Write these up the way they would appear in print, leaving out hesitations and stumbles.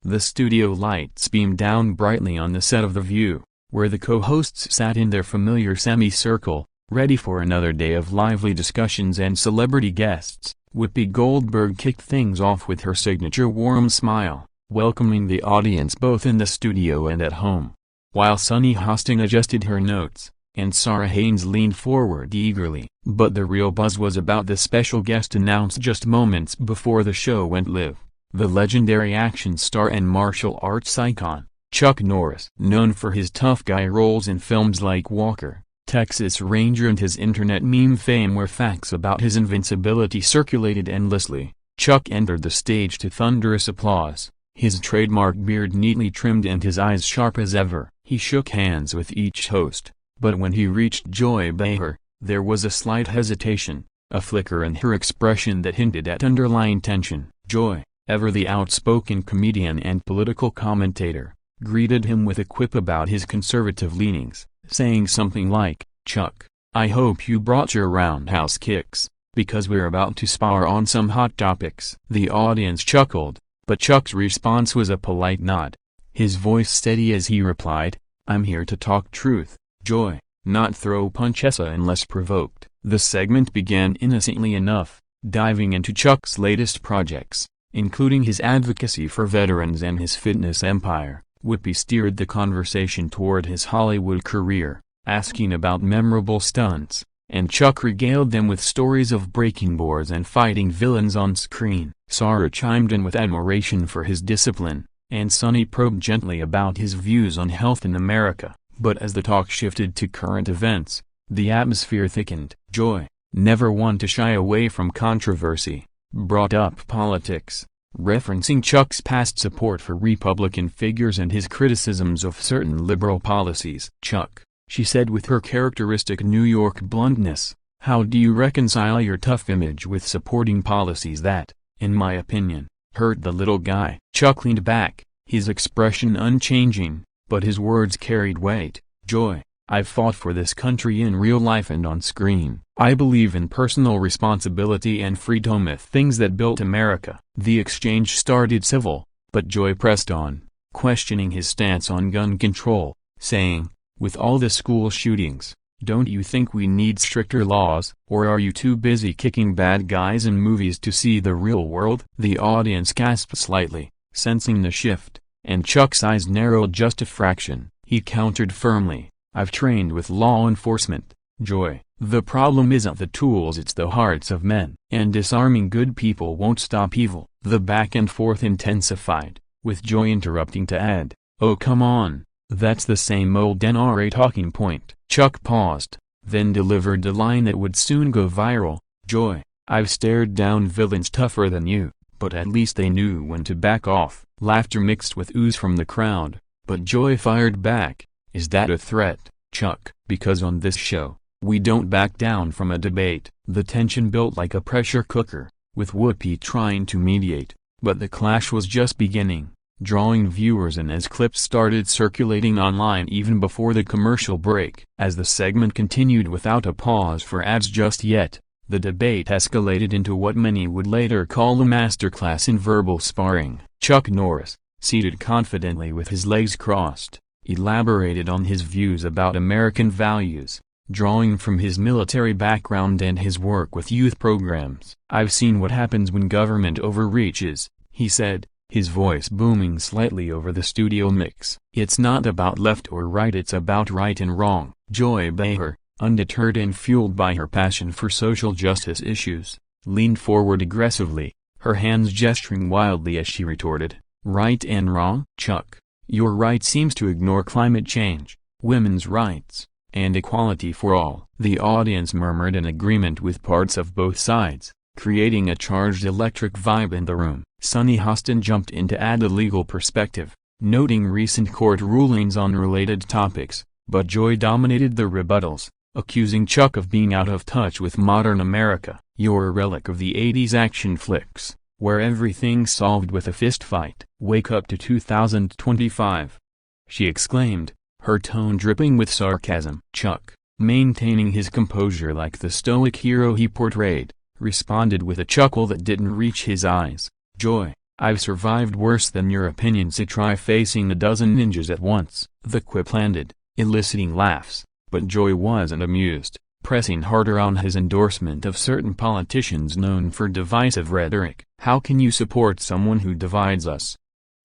The studio lights beamed down brightly on the set of The View, where the co-hosts sat in their familiar semicircle, ready for another day of lively discussions and celebrity guests. Whoopi Goldberg kicked things off with her signature warm smile, welcoming the audience both in the studio and at home. While Sunny Hostin adjusted her notes, and Sarah Haynes leaned forward eagerly. But the real buzz was about the special guest announced just moments before the show went live. The legendary action star and martial arts icon, Chuck Norris. Known for his tough guy roles in films like Walker, Texas Ranger and his internet meme fame where facts about his invincibility circulated endlessly, Chuck entered the stage to thunderous applause, his trademark beard neatly trimmed and his eyes sharp as ever. He shook hands with each host, but when he reached Joy Behar, there was a slight hesitation, a flicker in her expression that hinted at underlying tension. Joy, ever the outspoken comedian and political commentator, greeted him with a quip about his conservative leanings, saying something like, "Chuck, I hope you brought your roundhouse kicks, because we're about to spar on some hot topics." The audience chuckled, but Chuck's response was a polite nod, his voice steady as he replied, "I'm here to talk truth, Joy, not throw punches unless provoked." The segment began innocently enough, diving into Chuck's latest projects, including his advocacy for veterans and his fitness empire. Whoopi steered the conversation toward his Hollywood career, asking about memorable stunts, and Chuck regaled them with stories of breaking boards and fighting villains on screen. Sarah chimed in with admiration for his discipline, and Sunny probed gently about his views on health in America. But as the talk shifted to current events, the atmosphere thickened. Joy, never one to shy away from controversy, brought up politics, referencing Chuck's past support for Republican figures and his criticisms of certain liberal policies. "Chuck," she said with her characteristic New York bluntness, "how do you reconcile your tough image with supporting policies that, in my opinion, hurt the little guy?" Chuck leaned back, his expression unchanging, but his words carried weight. "Joy, I've fought for this country in real life and on screen. I believe in personal responsibility and freedom, things that built America." The exchange started civil, but Joy pressed on, questioning his stance on gun control, saying, "With all the school shootings, don't you think we need stricter laws, or are you too busy kicking bad guys in movies to see the real world?" The audience gasped slightly, sensing the shift, and Chuck's eyes narrowed just a fraction. He countered firmly, "I've trained with law enforcement, Joy. The problem isn't the tools, it's the hearts of men. And disarming good people won't stop evil." The back and forth intensified, with Joy interrupting to add, "Oh come on, that's the same old NRA talking point." Chuck paused, then delivered the line that would soon go viral, "Joy, I've stared down villains tougher than you, but at least they knew when to back off." Laughter mixed with ooze from the crowd, but Joy fired back, "Is that a threat, Chuck? Because on this show, we don't back down from a debate." The tension built like a pressure cooker, with Whoopi trying to mediate, but the clash was just beginning, drawing viewers in as clips started circulating online even before the commercial break. As the segment continued without a pause for ads just yet, the debate escalated into what many would later call a masterclass in verbal sparring. Chuck Norris, seated confidently with his legs crossed, elaborated on his views about American values, drawing from his military background and his work with youth programs. "I've seen what happens when government overreaches," he said, his voice booming slightly over the studio mix. "It's not about left or right, it's about right and wrong." Joy Behar, undeterred and fueled by her passion for social justice issues, leaned forward aggressively, her hands gesturing wildly as she retorted, "Right and wrong? Chuck, your right seems to ignore climate change, women's rights, and equality for all." The audience murmured in agreement with parts of both sides, creating a charged electric vibe in the room. Sunny Hostin jumped in to add a legal perspective, noting recent court rulings on related topics, but Joy dominated the rebuttals, accusing Chuck of being out of touch with modern America. "You're a relic of the 80s action flicks, where everything's solved with a fistfight. Wake up to 2025. She exclaimed, her tone dripping with sarcasm. Chuck, maintaining his composure like the stoic hero he portrayed, responded with a chuckle that didn't reach his eyes. "Joy, I've survived worse than your opinion, so try facing a dozen ninjas at once. The quip landed, eliciting laughs, but Joy wasn't amused, pressing harder on his endorsement of certain politicians known for divisive rhetoric. How can you support someone who divides us?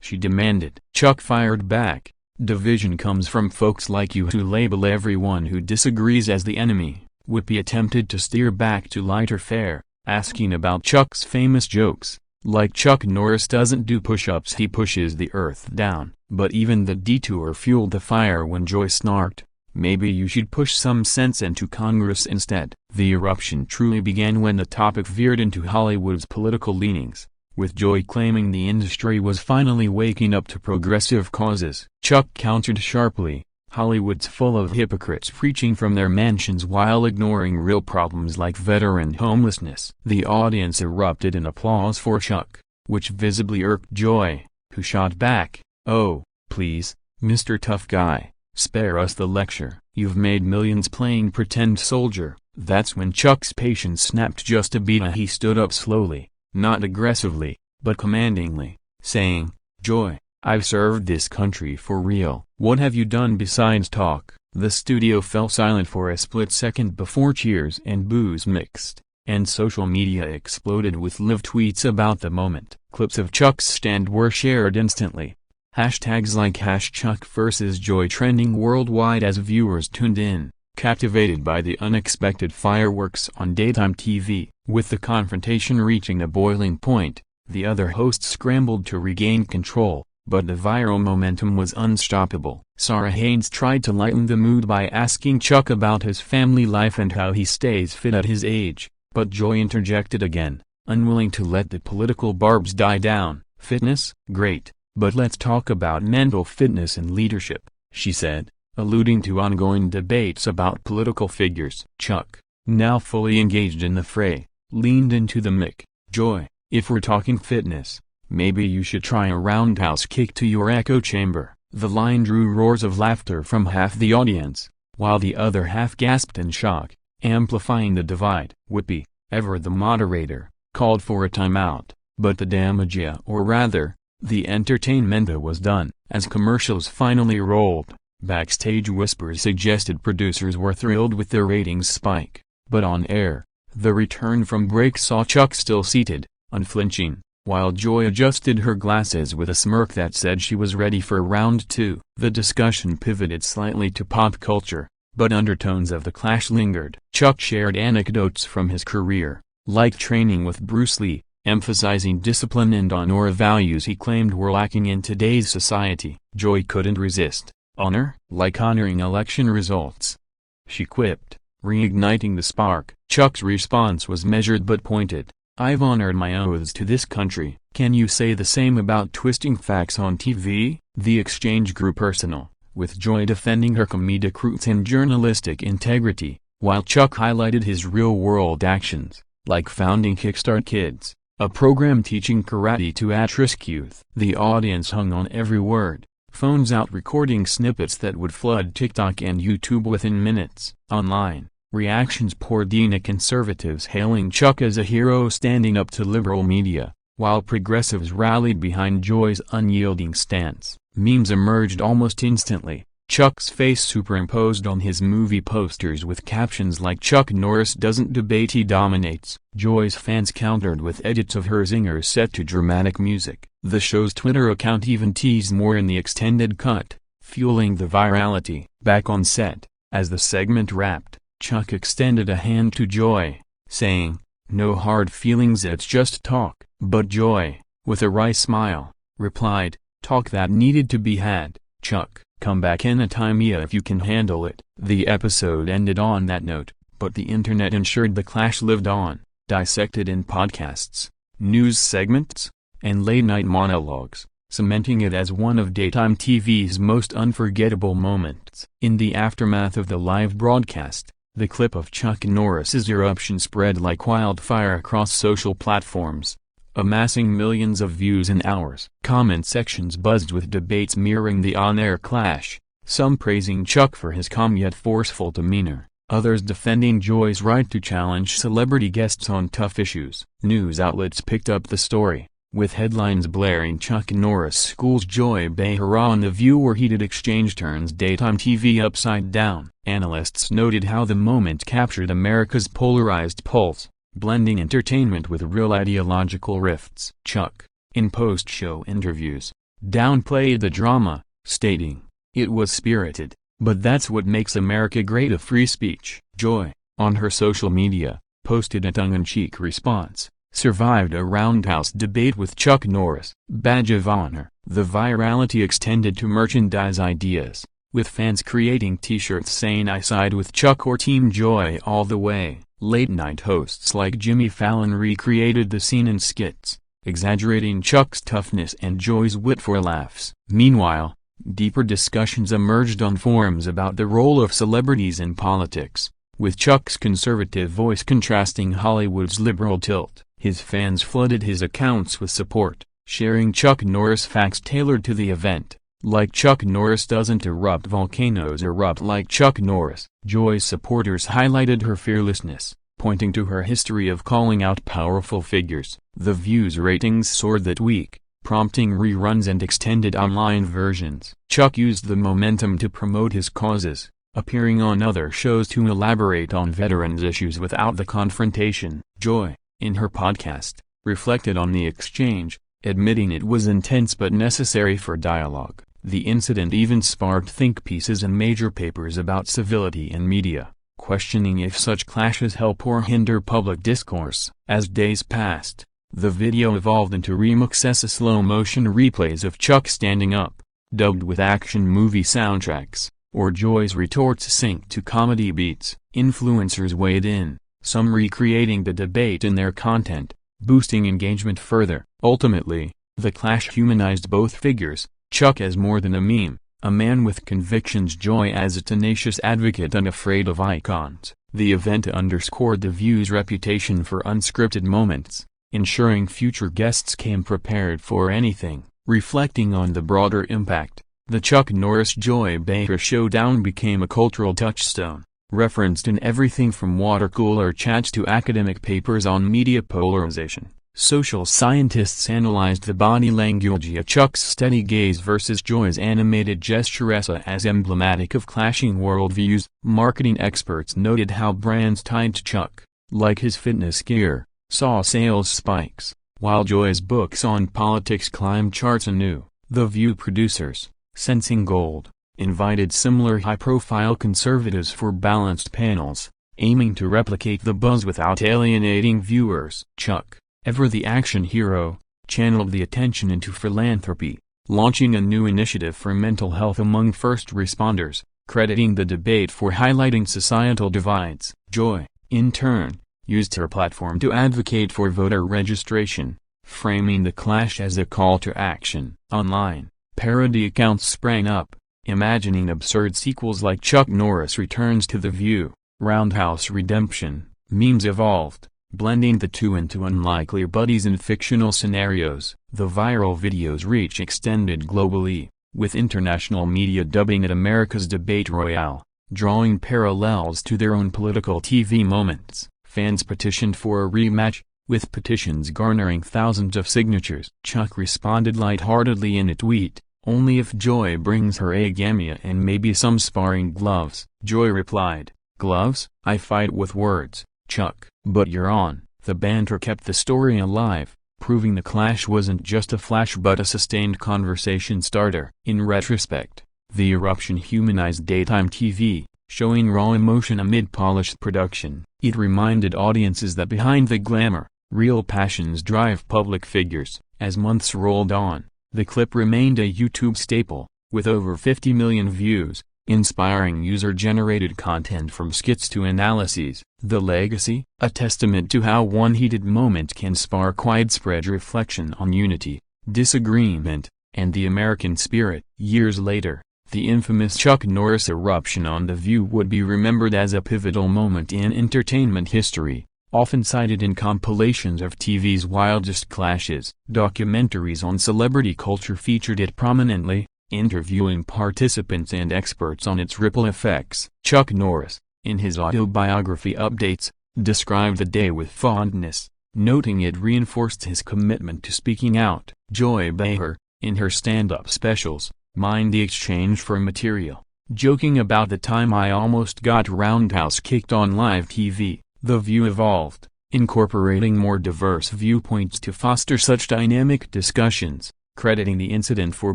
She demanded. Chuck fired back. Division comes from folks like you who label everyone who disagrees as the enemy. Whoopi attempted to steer back to lighter fare, asking about Chuck's famous jokes. Like Chuck Norris doesn't do push-ups, he pushes the earth down. But even the detour fueled the fire when Joy snarked, maybe you should push some sense into Congress instead. The eruption truly began when the topic veered into Hollywood's political leanings, with Joy claiming the industry was finally waking up to progressive causes. Chuck countered sharply, Hollywood's full of hypocrites preaching from their mansions while ignoring real problems like veteran homelessness. The audience erupted in applause for Chuck, which visibly irked Joy, who shot back, oh, please, Mr. Tough Guy, spare us the lecture. You've made millions playing pretend soldier. That's when Chuck's patience snapped just a bit. He stood up slowly, not aggressively, but commandingly, saying, Joy, I've served this country for real. What have you done besides talk? The studio fell silent for a split second before cheers and boos mixed, and social media exploded with live tweets about the moment. Clips of Chuck's stand were shared instantly. Hashtags like #ChuckVs.Joy trending worldwide as viewers tuned in, captivated by the unexpected fireworks on daytime TV. With the confrontation reaching a boiling point, the other hosts scrambled to regain control, but the viral momentum was unstoppable. Sarah Haynes tried to lighten the mood by asking Chuck about his family life and how he stays fit at his age, but Joy interjected again, unwilling to let the political barbs die down. Fitness? Great, but let's talk about mental fitness and leadership, she said, alluding to ongoing debates about political figures. Chuck, now fully engaged in the fray, leaned into the mic. Joy, if we're talking fitness, maybe you should try a roundhouse kick to your echo chamber. The line drew roars of laughter from half the audience, while the other half gasped in shock, amplifying the divide. Whoopi, ever the moderator, called for a timeout, but the damagia, or rather, the entertainmenta was done. As commercials finally rolled, backstage whispers suggested producers were thrilled with their ratings spike, but on air, the return from break saw Chuck still seated, unflinching, while Joy adjusted her glasses with a smirk that said she was ready for round two. The discussion pivoted slightly to pop culture, but undertones of the clash lingered. Chuck shared anecdotes from his career, like training with Bruce Lee, emphasizing discipline and honor values he claimed were lacking in today's society. Joy couldn't resist. Honor? Like honoring election results, she quipped, reigniting the spark. Chuck's response was measured but pointed. I've honored my oaths to this country. Can you say the same about twisting facts on TV? The exchange grew personal, with Joy defending her comedic roots and journalistic integrity, while Chuck highlighted his real-world actions, like founding Kickstart Kids, a program teaching karate to at-risk youth. The audience hung on every word, phones out recording snippets that would flood TikTok and YouTube within minutes. Online, reactions poured in, conservatives hailing Chuck as a hero standing up to liberal media, while progressives rallied behind Joy's unyielding stance. Memes emerged almost instantly, Chuck's face superimposed on his movie posters with captions like Chuck Norris doesn't debate, he dominates. Joy's fans countered with edits of her zingers set to dramatic music. The show's Twitter account even teased more in the extended cut, fueling the virality. Back on set, as the segment wrapped, Chuck extended a hand to Joy, saying, "No hard feelings, it's just talk." But Joy, with a wry smile, replied, "Talk that needed to be had, Chuck. Come back anytime if you can handle it." The episode ended on that note, but the internet ensured the clash lived on, dissected in podcasts, news segments, and late-night monologues, cementing it as one of daytime TV's most unforgettable moments. In the aftermath of the live broadcast, the clip of Chuck Norris's eruption spread like wildfire across social platforms, amassing millions of views in hours. Comment sections buzzed with debates mirroring the on-air clash, some praising Chuck for his calm yet forceful demeanor, others defending Joy's right to challenge celebrity guests on tough issues. News outlets picked up the story, with headlines blaring Chuck Norris schools Joy Behar on The View where heated exchange turns daytime TV upside down. Analysts noted how the moment captured America's polarized pulse, blending entertainment with real ideological rifts. Chuck, in post-show interviews, downplayed the drama, stating, "It was spirited, but that's what makes America great, a free speech." Joy, on her social media, posted a tongue-in-cheek response, "Survived a roundhouse debate with Chuck Norris. Badge of honor." The virality extended to merchandise ideas, with fans creating t-shirts saying "I side with Chuck" or "Team Joy all the way." Late-night hosts like Jimmy Fallon recreated the scene in skits, exaggerating Chuck's toughness and Joy's wit for laughs. Meanwhile, deeper discussions emerged on forums about the role of celebrities in politics, with Chuck's conservative voice contrasting Hollywood's liberal tilt. His fans flooded his accounts with support, sharing Chuck Norris facts tailored to the event, like "Chuck Norris doesn't erupt, volcanoes erupt like Chuck Norris." Joy's supporters highlighted her fearlessness, pointing to her history of calling out powerful figures. The View's ratings soared that week, prompting reruns and extended online versions. Chuck used the momentum to promote his causes, appearing on other shows to elaborate on veterans' issues without the confrontation. Joy, in her podcast, reflected on the exchange, admitting it was intense but necessary for dialogue. The incident even sparked think pieces in major papers about civility in media, questioning if such clashes help or hinder public discourse. As days passed, the video evolved into remixes, slow-motion replays of Chuck standing up, dubbed with action movie soundtracks, or Joy's retorts synced to comedy beats. Influencers weighed in, some recreating the debate in their content, boosting engagement further. Ultimately, the clash humanized both figures, Chuck as more than a meme, a man with convictions, Joy as a tenacious advocate unafraid of icons. The event underscored The View's reputation for unscripted moments, ensuring future guests came prepared for anything. Reflecting on the broader impact, the Chuck Norris-Joy Behar showdown became a cultural touchstone, referenced in everything from water cooler chats to academic papers on media polarization. Social scientists analyzed the body language of Chuck's steady gaze versus Joy's animated gestures as emblematic of clashing worldviews. Marketing experts noted how brands tied to Chuck, like his fitness gear, saw sales spikes, while Joy's books on politics climbed charts anew. The View producers, sensing gold, invited similar high-profile conservatives for balanced panels, aiming to replicate the buzz without alienating viewers. Chuck, ever the action hero, channeled the attention into philanthropy, launching a new initiative for mental health among first responders, crediting the debate for highlighting societal divides. Joy, in turn, used her platform to advocate for voter registration, framing the clash as a call to action. Online, parody accounts sprang up, imagining absurd sequels like Chuck Norris returns to The View, Roundhouse Redemption. Memes evolved, blending the two into unlikely buddies in fictional scenarios. The viral video's reach extended globally, with international media dubbing it America's debate royale, drawing parallels to their own political TV moments. Fans petitioned for a rematch, with petitions garnering thousands of signatures. Chuck responded lightheartedly in a tweet, "Only if Joy brings her A-gamia and maybe some sparring gloves." Joy replied, "Gloves? I fight with words, Chuck." "But you're on." The banter kept the story alive, proving the clash wasn't just a flash but a sustained conversation starter. In retrospect, the eruption humanized daytime TV, showing raw emotion amid polished production. It reminded audiences that behind the glamour, real passions drive public figures. As months rolled on, the clip remained a YouTube staple, with over 50 million views, inspiring user-generated content from skits to analyses. The legacy? A testament to how one heated moment can spark widespread reflection on unity, disagreement, and the American spirit. Years later, the infamous Chuck Norris eruption on The View would be remembered as a pivotal moment in entertainment history, often cited in compilations of TV's wildest clashes. Documentaries on celebrity culture featured it prominently, interviewing participants and experts on its ripple effects. Chuck Norris, in his autobiography Updates, described the day with fondness, noting it reinforced his commitment to speaking out. Joy Behar, in her stand-up specials, mined the exchange for material, joking about the time I almost got roundhouse kicked on live TV. The View evolved, incorporating more diverse viewpoints to foster such dynamic discussions, crediting the incident for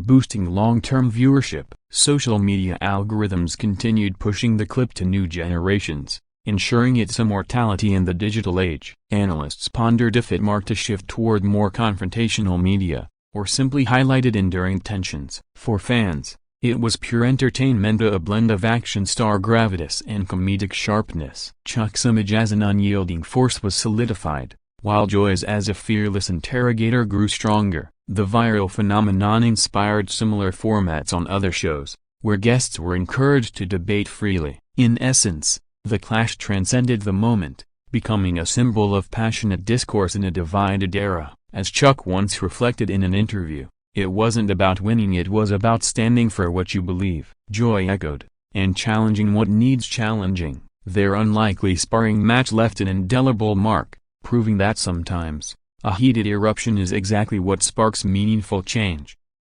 boosting long-term viewership. Social media algorithms continued pushing the clip to new generations, ensuring its immortality in the digital age. Analysts pondered if it marked a shift toward more confrontational media, or simply highlighted enduring tensions. For fans, it was pure entertainment, a blend of action star gravitas and comedic sharpness. Chuck's image as an unyielding force was solidified, while Joy's as a fearless interrogator grew stronger. The viral phenomenon inspired similar formats on other shows, where guests were encouraged to debate freely. In essence, the clash transcended the moment, becoming a symbol of passionate discourse in a divided era. As Chuck once reflected in an interview, "It wasn't about winning, it was about standing for what you believe." Joy echoed, "And challenging what needs challenging." Their unlikely sparring match left an indelible mark, proving that sometimes, a heated eruption is exactly what sparks meaningful change.